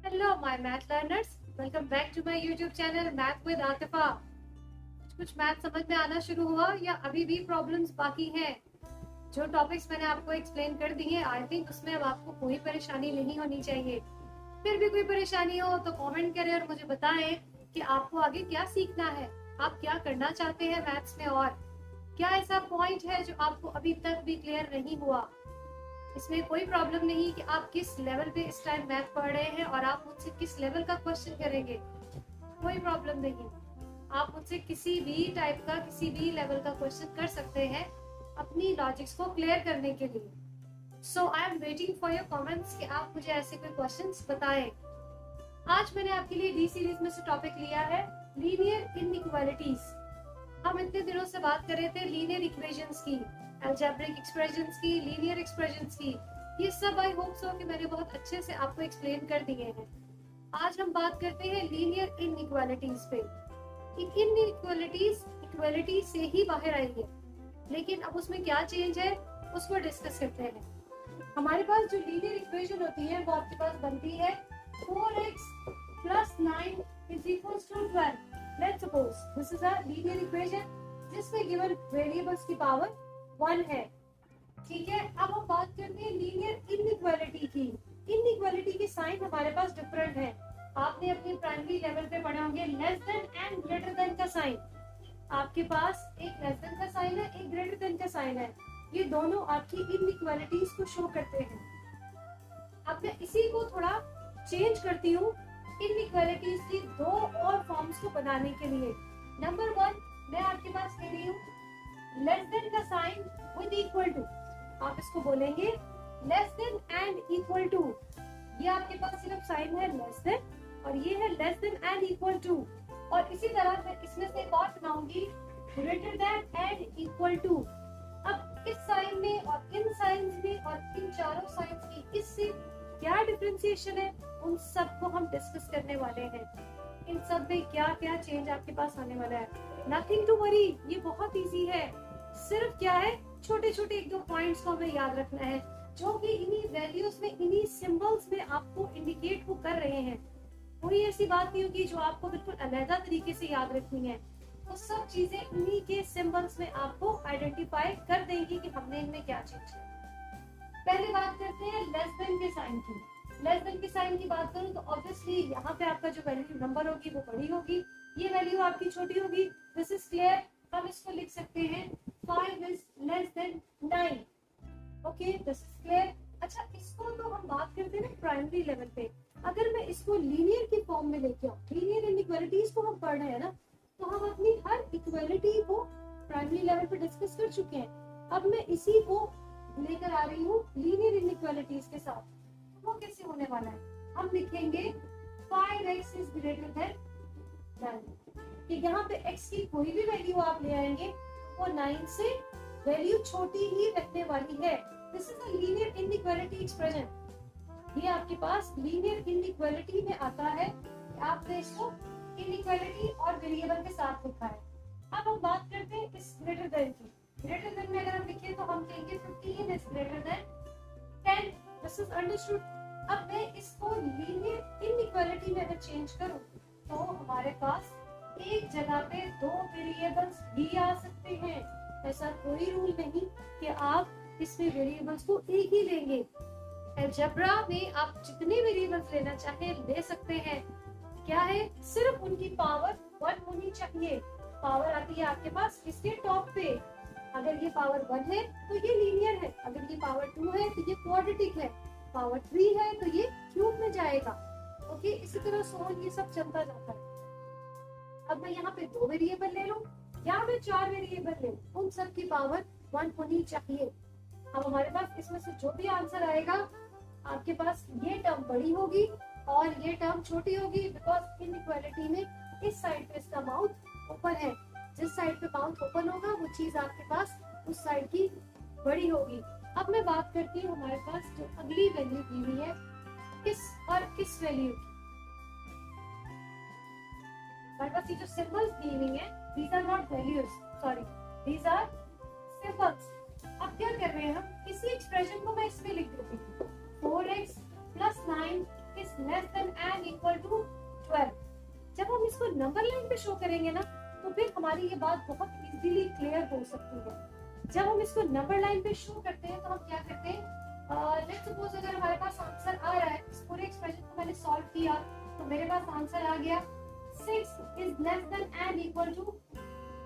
Hello my math learners, welcome back to my YouTube channel math with Atifa. कुछ math समझ में आना शुरू हुआ या अभी भी प्रॉब्लम्स बाकी हैं? जो टॉपिक्स मैंने आपको एक्सप्लेन कर दिए, आई थिंक उसमें अब आपको कोई परेशानी नहीं होनी चाहिए। फिर भी कोई परेशानी हो तो कमेंट करें और मुझे बताएं कि आपको आगे क्या सीखना है, आप क्या करना चाहते हैं मैथ्स में, और क्या ऐसा पॉइंट है जो आपको अभी तक भी क्लियर नहीं हुआ। इसमें कोई प्रॉब्लम नहीं कि आप किस लेवल पे इस टाइम मैथ पढ़ रहे हैं और आप मुझसे किस लेवल का क्वेश्चन करेंगे, कोई प्रॉब्लम नहीं। आप मुझसे किसी भी टाइप का किसी भी लेवल का क्वेश्चन कर सकते हैं अपनी लॉजिक्स को क्लियर करने के लिए। So I am waiting for your comments कि आप मुझे ऐसे कोई क्वेश्चंस बताएं। आज मैंने आपके लिए डी सीरीज में से टॉपिक लिया है लीनियर इनइक्वालिटीज। हम इतने दिनों से बात कर रहे थे लीनियर इक्वेशंस की, अलजेब्रिक एक्सप्रेशंस की, लीनियर एक्सप्रेशंस की। ये सब आई होप सो कि मैंने बहुत अच्छे से आपको एक्सप्लेन कर दिए हैं। आज हम बात करते हैं लीनियर इनइक्वालिटीज पे। इनइक्वालिटीज इक्वालिटी से ही बाहर आई है, लेकिन अब उसमें क्या चेंज है उसको डिस्कस करते हैं। हमारे पास जो लीनियर इक्वेशन होती है वो आपके पास बनती है 4x + 9 = 12। Let's suppose this is a linear equation जिसमें given variables की पावर 1 है। ठीक है, अब हम बात करते हैं लीनियर इनइक्वालिटी की। इनइक्वालिटी के साइन हमारे पास डिफरेंट है। आपने अपने प्राइमरी लेवल पे पढ़े होंगे less than and greater than का साइन। आपके पास एक लेस देन का साइन है, एक ग्रेटर देन का साइन है। ये दोनों आपकी इनइक्वालिटीज को शो करते हैं। अब मैं इसी को थोड़ा चेंज करती हूँ इनइक्वालिटीज की दो और फॉर्म्स को बनाने के लिए। नंबर 1 मैं आपके पास ले रही हूँ लेस देन का साइन विद इक्वल टू। आप इसको बोलेंगे less than and equal to. ये आपके पास सिर्फ साइन है लेस देन और ये है less than and equal to. और इसी तरह मैं इसमें से एक और बनाऊंगी greater than and equal to. अब इस साइन में और इन साइंस में और इन चारों साइंस की इससे क्या डिफरेंशिएशन है उन सब को हम डिस्कस करने वाले हैं। इन सब में क्या क्या चेंज आपके पास आने वाला है, नथिंग टू वरी, ये बहुत इजी है। सिर्फ क्या है, छोटे छोटे एक दो पॉइंट्स को हमें याद रखना है जो कि इन्हीं वैल्यूज में, इन्हीं सिंबल्स में आपको इंडिकेट वो कर रहे हैं। कोई ऐसी बात नहीं होगी जो आपको बिल्कुल अलग तरीके से याद रखनी है। वो सब चीजें इन्हीं के सिंबल्स में आपको आइडेंटिफाई कर देंगी कि हमने इनमें क्या चेंज किया। पहले बात करते हैं लेस देन के साइन की। लेस देन के साइन की बात करूं तो ऑब्वियसली यहाँ पे आपका जो वैल्यू नंबर होगी वो बड़ी होगी, ये वैल्यू आपकी छोटी होगी। This is clear. हम इसको लिख सकते हैं 5 is less than 9। Okay, this is clear. अच्छा, इसको तो हम बात करते हैं ना प्राइमरी लेवल पे। अगर मैं इसको लीनियर की फॉर्म में लेके आऊँ, लीनियर इनइक्वालिटीज को हम पढ़ रहे हैं ना, तो हम अपनी हर इक्वालिटी को प्राइमरी लेवल पे डिस्कस कर चुके हैं। अब मैं इसी को लेकर आ रही हूँ लीनियर इनइक्वालिटीज के साथ। वो कैसे होने वाला है, हम लिखेंगे 5x is greater than 9। कि यहाँ पे x की कोई भी वैल्यू आप ले आएंगे वो 9 से वैल्यू छोटी ही रखने वाली है। This is a linear inequality expression. ये आपके पास लीनियर इनइक्वालिटी में आता है। आपने इसको इनइक्वालिटी और वेरिएबल के साथ लिखा है। अब हम बात करते हैं इस ग्रेटर देन की। ग्रेटर देन में अगर हम लिखें तो हम कहेंगे 15 is greater than 10। This is understood. अब मैं इसको लीनियर इनइक्वालिटी में अगर चेंज करूं तो हमारे पास एक जगह पे दो वेरिएबल्स भी आ सकते हैं। ऐसा कोई रूल नहीं कि आप इसमें वेरिएबल्स को एक ही लेंगे। अलजेब्रा में आप जितने वेरिएबल्स लेना चाहे ले सकते हैं। क्या है, सिर्फ उनकी पावर 1 होनी चाहिए। पावर आती है आपके पास इसके टॉप पे। अगर ये पावर 1 है तो ये लीनियर है, अगर ये पावर 2 है तो ये क्वाड्रेटिक है, पावर 3 है तो ये क्यूब में जाएगा। ओके, इसी तरह सोन ये सब चलता जाता है। अब मैं यहाँ पे 2 वेरिएबल ले लूं या मैं 4 वेरिएबल ले लूं, उन सब की पावर 1 होनी चाहिए। अब हमारे पास इसमें से जो भी आंसर आएगा, आपके पास ये टर्म बड़ी होगी और ये टर्म छोटी होगी, बिकॉज इनइक्वालिटी में इस साइड पे इसका माउथ ओपन है। जिस साइड पे माउथ ओपन होगा वो चीज आपके पास उस साइड की बड़ी होगी। अब मैं बात करती हूँ हमारे पास जो अगली वैल्यू दी हुई है किस और किस वैल्यू की। हमारे पास ये जो सिंबल्स दी हुई है, these are not values, sorry, these are symbols। अब क्या कर रहे हैं हम, इसी एक्सप्रेशन को मैं इसमें लिख देती हूँ 4x + 9 is less than and show करेंगे ना तो फिर हमारी ये बात बहुत इजीली क्लियर हो सकती है। जब हम इसको नंबर लाइन पे शो करते हैं तो हम क्या करते हैं, लेट्स सपोज अगर हमारे पास आंसर आ रहा है, इस पूरे एक्सप्रेशन को मैंने सॉल्व किया तो मेरे पास आंसर आ गया 6 is less than and equal to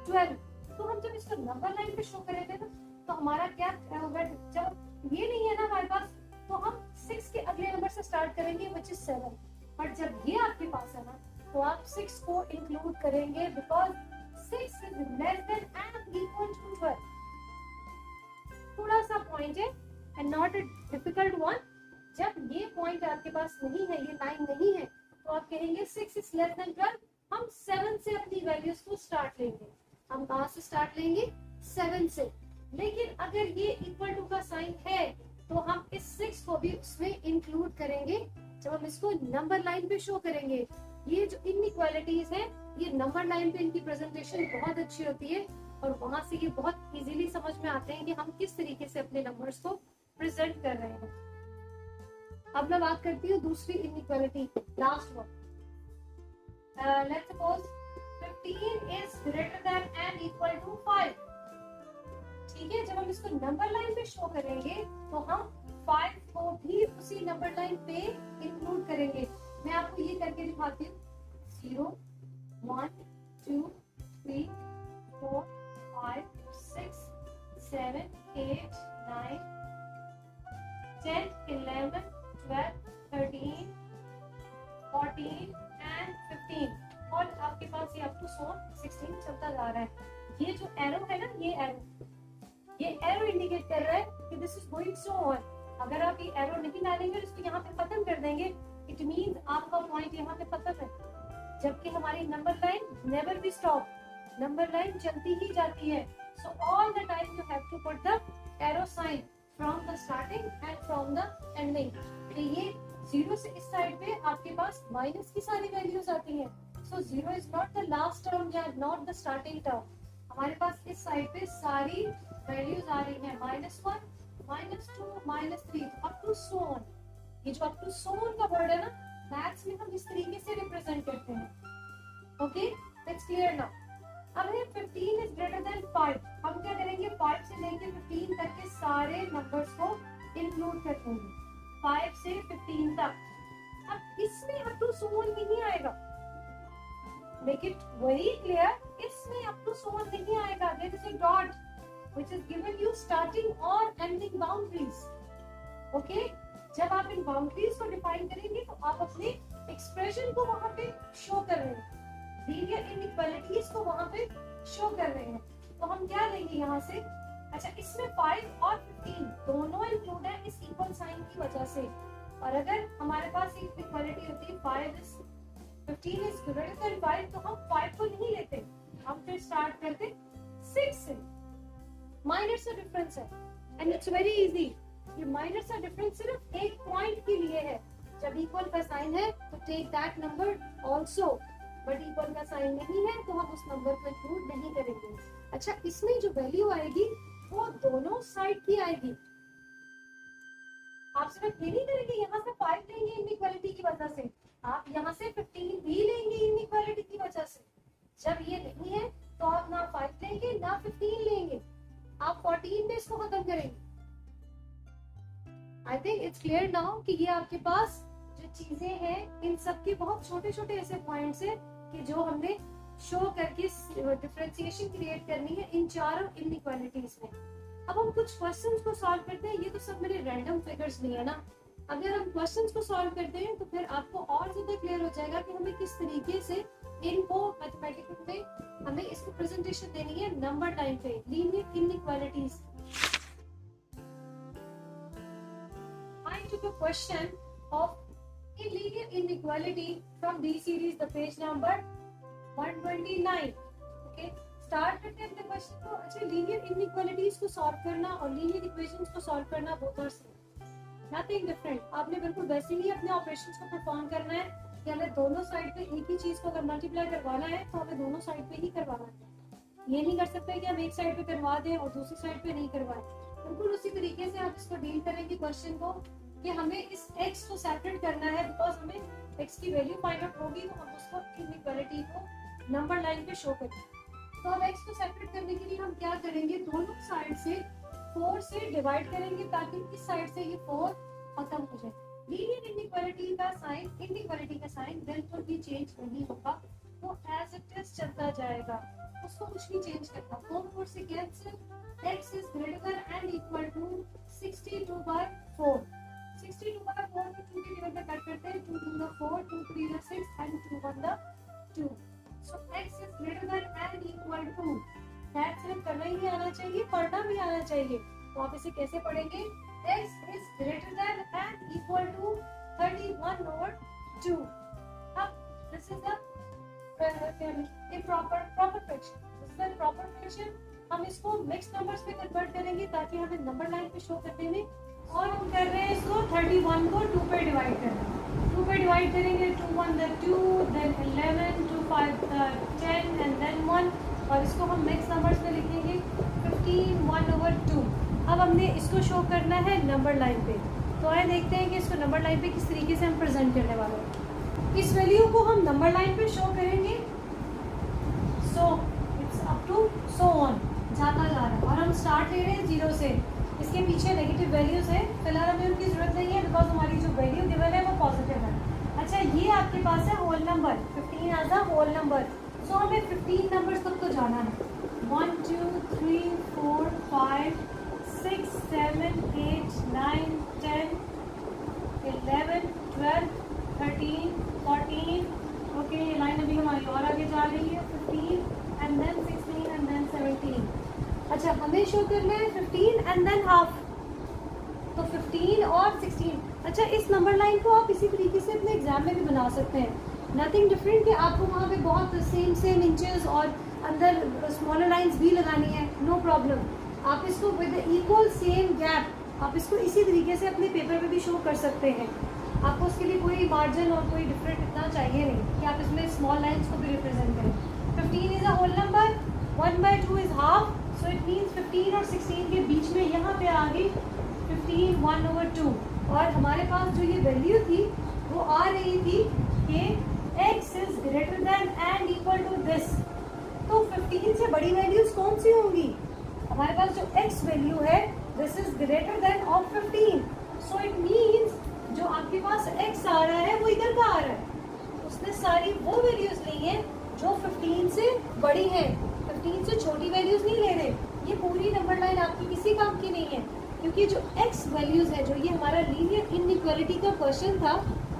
12। तो हम जब इसको नंबर लाइन पे शो करेंगे ना तो हमारा क्या होगा, जब ये नहीं है ना हमारे पास तो हम 6 के अगले नंबर से स्टार्ट करेंगे विच इज 7। बट जब ये आपके पास है ना तो आप 6 को इंक्लूड करेंगे because 6 is less than and equal to 12। थोड़ा सा पॉइंट है and not a difficult one. जब ये पॉइंट आपके पास नहीं है, ये लाइन नहीं है, तो आप कहेंगे 6 इज लेस देन 12। हम 7 से अपनी वैल्यूज को स्टार्ट लेंगे। हम कहां से स्टार्ट लेंगे, 7 से। लेकिन अगर ये इक्वल टू का साइन है तो हम इस 6 को भी उसमें इंक्लूड करेंगे जब हम इसको नंबर लाइन पे शो करेंगे। ये जो इनइक्वालिटीज है ये नंबर लाइन पे इनकी प्रेजेंटेशन बहुत अच्छी होती है और वहां से ये बहुत इजीली समझ में आते हैं कि हम किस तरीके से अपने नंबर्स को प्रेजेंट कर रहे हैं। अब मैं बात करती हूँ दूसरी inequality, last one. Let's suppose 15 is greater than and equal to 5। ठीक है, जब हम इसको नंबर लाइन पे शो करेंगे तो हम 5 को भी उसी नंबर लाइन पे इंक्लूड करेंगे। मैं आपको ये करके दिखाती हूँ। 0 1 2 3 4 5 6 7 8 9 10 11 12 13 14 and 15 और आपके पास ये अप टू 16 चलता जा रहा है। ये जो एरो है ना, ये एरो इंडिकेट कर रहा है कि this is going so on. अगर आप ये एरो नहीं डालेंगे और इसको यहाँ पे खत्म कर देंगे, इट मींस आपका पॉइंट यहाँ पे खत्म है। जबकि हमारी number line never be stop, number line चलती ही जाती है। So all the time you have to put the arrow sign from the starting and from the ending. ये 0 से इस साइड पे आपके पास माइनस की सारी वैल्यूज आती हैं। So 0 is not the last term या not the starting term। हमारे पास इस साइड पे सारी वैल्यूज आ रही हैं, -1 -2 -3 up to so on। ये जो up to so on का वर्ड है ना, मैथ्स में हम इस तरीके से रिप्रेजेंट करते हैं। Okay, let's clear now. अब है 15 is greater than 5। हम क्या करेंगे, 5 से लेके 15 तक के सारे नंबर्स को इंक्लूड कर देंगे, 5 से 15 तक। अब इसमें up to so on नहीं आएगा, make it very clear, इसमें up to so on नहीं आएगा। There is a dot which is given you starting or ending boundaries। Okay? जब आप इन बाउंड्रीज को डिफाइन करेंगे तो आप अपने एक्सप्रेशन को वहां पे शो कर रहे हैं, लीनियर इनइक्वालिटीज को वहां पे शो कर रहे हैं। तो हम क्या लेंगे यहाँ से, अच्छा इसमें 5 और 15 दोनों इंक्लूड है इस इक्वल साइन की वजह से। और अगर हमारे पास एक इक्वालिटी होती है 15 is greater than 5 तो हम 5 को नहीं लेते, हम फिर स्टार्ट करते 6 से। माइनर सा डिफरेंस है एंड इट्स वेरी इजी। ये माइनर सा डिफरेंस सिर्फ एक पॉइंट के लिए है। जब इक्वल का साइन है तो take that number also, but equal का साइन नहीं है तो हम उस नंबर को इंक्लूड नहीं करेंगे। अच्छा, इसमें जो वैल्यू आएगी वो दोनों साइड की आएगी। आप सिर्फ ये नहीं करेंगे यहाँ से 5 लेंगे इनइक्वालिटी की वजह से, आप यहाँ से 15 भी लेंगे इनइक्वालिटी की वजह से। जब ये नहीं है तो आप ना 5 लेंगे ना 15 लेंगे, आप 14 में इसको खत्म करेंगे। I think it's clear now कि ये आपके पास जो चीजें हैं इन सब के बहुत छोटे छोटे ऐसे पॉइंट्स हैं कि जो हमने शो करके डिफरेंशिएशन क्रिएट करनी है इन चारों इनइक्वालिटीज में। अब हम कुछ क्वेश्चंस को सॉल्व करते हैं। ये तो सब मेरे रैंडम फिगर्स नहीं है ना, अगर हम क्वेश्चंस को सॉल्व करते हैं तो फिर आपको और ज्यादा क्लियर हो जाएगा कि हमें किस तरीके से इनको मैथमेटिक्स में हमें इसको प्रेजेंटेशन देनी है नंबर लाइन पे, linear inequalities. I took a question of a linear inequality from D series, the page number 129। Okay, start करते हैं अपने क्वेश्चन को। अच्छा, लीनियर इनइक्वालिटीज को सॉल्व करना और लीनियर इक्वेशंस को सॉल्व करना both are same, nothing different. आपने बिल्कुल वैसे ही अपने ऑपरेशंस को परफॉर्म करना है कि हमें दोनों साइड पे एक ही चीज को अगर मल्टीप्लाई करवाना है तो हमें दोनों साइड पे ही करवाना है। ये नहीं कर सकते कि हम एक साइड पे करवा दें और दूसरी साइड पे नहीं करवाएं। बिल्कुल उसी तरीके से आप इसको डील करेंगे क्वेश्चन को कि हमें इस x को सेपरेट करना है, बिकॉज हमें x की वैल्यू फाइंड आउट होगी तो हम उसको इनइक्वालिटी को नंबर लाइन पे शो करें। तो अब x को सेपरेट करने के लिए हम क्या करेंगे, दोनों साइड से 4 से डिवाइड करेंगे ताकि इस साइड से ये 4 खत्म हो जाए। लीनियर इनइक्वालिटी का साइन बिल्कुल भी चेंज नहीं होगा, वो एज इट इज चलता जाएगा, उसको कुछ नहीं चेंज करना। 4 से cancel, x is greater and equal to 62/4। 62/4 में 2 के डिवाइड कट करते हैं, 2 2 4, 2 3 6 and 2 1 2। So x is greater than and equal to, that सिर्फ करना ही आना चाहिए, पढ़ना भी आना चाहिए। तो आप इसे कैसे पढ़ेंगे, x is greater than and equal to 31/2। अब this is the proper fraction, this is the proper fraction। हम इसको मिक्स नंबर्स पे कन्वर्ट करेंगे ताकि हमें नंबर लाइन पे शो करने में, और हम कर रहे हैं इसको 31 को 2 पे डिवाइड करना। 2 पे डिवाइड करेंगे, 2 1 2, then 11, 2 5 10 and then 1, और इसको हम मिक्स नंबर्स में लिखेंगे 15 1/2। अब हमने इसको शो करना है नंबर लाइन पे, तो आइए देखते हैं कि इसको नंबर लाइन पे किस तरीके से हम प्रेजेंट करने वाले हैं। इस वैल्यू को हम नंबर लाइन पे शो करेंगे, so it's up to so on जाता जा रहा है, और हम स्टार्ट ले रहे हैं 0 से। इसके पीछे नेगेटिव वैल्यूज है, फिलहाल हमें उनकी जरूरत नहीं है बिकॉज हमारी जो वैल्यू गिवन है वो पॉजिटिव है। अच्छा, ये आपके पास है whole number 15 as a whole number, so हमें 15 नंबर्स तक तो जाना है। 1 2 3 4 5 6 7 8 9 10 11 12 13 14, ओके, ये लाइन अभी हमारी और आगे जा रही है, 15 एंड देन 16 एंड देन 17। अच्छा, हमें शो करना है 15 एंड देन हाफ, तो 15 और 16। अच्छा, इस नंबर लाइन को आप इसी तरीके से अपने एग्जाम में भी बना सकते हैं, नथिंग डिफरेंट कि आपको वहाँ पे बहुत सेम इंचेस और अंदर स्मॉलर लाइंस भी लगानी है, नो प्रॉब्लम। आप इसको विद इक्वल सेम गैप आप इसको इसी तरीके से अपने पेपर पे भी शो कर सकते हैं। आपको उसके लिए कोई मार्जिन और कोई डिफरेंट इतना चाहिए नहीं कि आप इसमें स्मॉल लाइन्स को भी रिप्रेजेंट करें। 15 is a whole number, 1/2 is half, so it means 15 और 16 के बीच में यहाँ पे आ गई 15 1/2, और हमारे पास जो ये वैल्यू थी वो आ रही थी कि x is greater than and equal to this. तो 15 से बड़ी वैल्यूज कौन सी होंगी, हमारे पास जो x वैल्यू है this is greater then of 15, so it means जो आपके पास x आ रहा है वो इधर का आ रहा है, उसने सारी वो वैल्यूज ली है जो 15 से बड़ी है, 15 से छोटी वैल्यूज नहीं ले रहे। ये पूरी नंबर लाइन आपकी किसी काम की नहीं है, क्योंकि जो x वैल्यूज है, जो ये हमारा लीनियर इनइक्वालिटी का क्वेश्चन था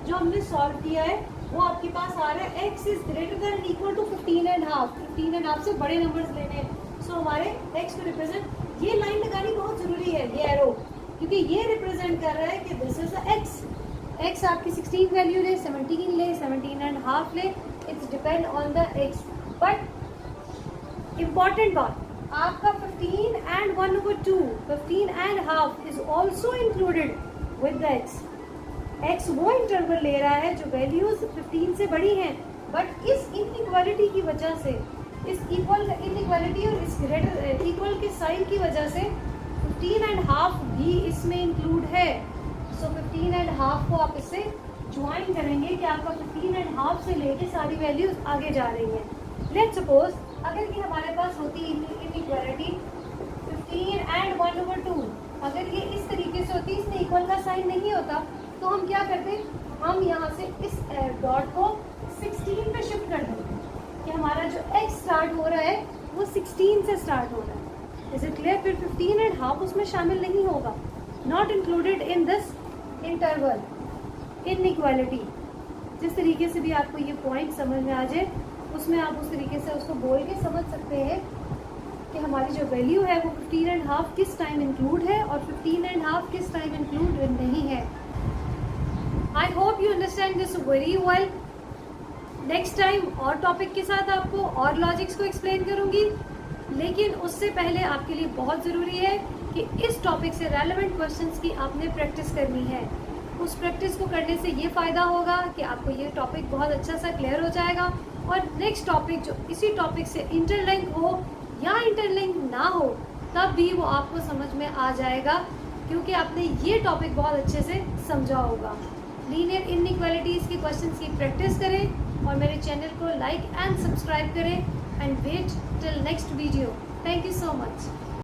जो हमने सॉल्व किया है, वो आपके पास आ रहा है x is greater than equal to 15.5 से बड़े नंबर्स लेने हैं। सो हमारे x को रिप्रेजेंट, ये लाइन लगानी बहुत जरूरी है, ये एरो, क्योंकि ये रिप्रेजेंट कर रहा है कि दिस इज x आपकी 16 वैल्यू ले, 17 ले, 17.5 ले, it's depend on the x। But important बात, आपका 15 and 1/2, 15.5 is also included with the x वो इंटरवल ले रहा है जो वैल्यूज 15 से बड़ी हैं, बट इस इनइक्वालिटी की वजह से, इस इक्वल इनइक्वालिटी और इस ग्रेटर इक्वल के साइन की वजह से 15.5 भी इसमें इंक्लूड है। सो 15.5 को आप इससे ज्वाइन करेंगे कि आपका 15.5 से लेके सारी वैल्यूज आगे जा रही हैं। लेट्स सपोज अगर ये हमारे पास होती इनइक्वालिटी 15 and 1/2, अगर ये इस तरीके से होती, इसमें इक्वल का साइन नहीं होता, तो हम क्या करते, हम यहाँ से इस डॉट को 16 पे शिफ्ट कर देंगे कि हमारा जो x स्टार्ट हो रहा है वो 16 से स्टार्ट हो रहा है। Is it clear? फिर 15.5 उसमें शामिल नहीं होगा, not included in this interval inequality. जिस तरीके से भी आपको ये पॉइंट समझ में आ जाए, उसमें आप उस तरीके से उसको बोल के समझ सकते हैं कि हमारी जो वैल्यू है वो 15.5 किस टाइम इंक्लूड है और 15.5 किस टाइम इंक्लूड नहीं है। I hope you understand this very well. Next time और टॉपिक के साथ आपको और लॉजिक्स को एक्सप्लेन करूंगी, लेकिन उससे पहले आपके लिए बहुत ज़रूरी है कि इस टॉपिक से रेलेवेंट क्वेश्चंस की आपने प्रैक्टिस करनी है। उस प्रैक्टिस को करने से ये फ़ायदा होगा कि आपको ये टॉपिक बहुत अच्छा सा क्लियर हो जाएगा, और नेक्स्ट टॉपिक जो इसी टॉपिक से इंटरलिंक हो या इंटरलिंक ना हो तब भी वो आपको समझ में आ जाएगा, क्योंकि आपने ये टॉपिक बहुत अच्छे से समझा होगा। लीनियर इनइक्वालिटीज़ की क्वेश्चंस की प्रैक्टिस करें और मेरे चैनल को लाइक एंड सब्सक्राइब करें and wait till next video. Thank you so much.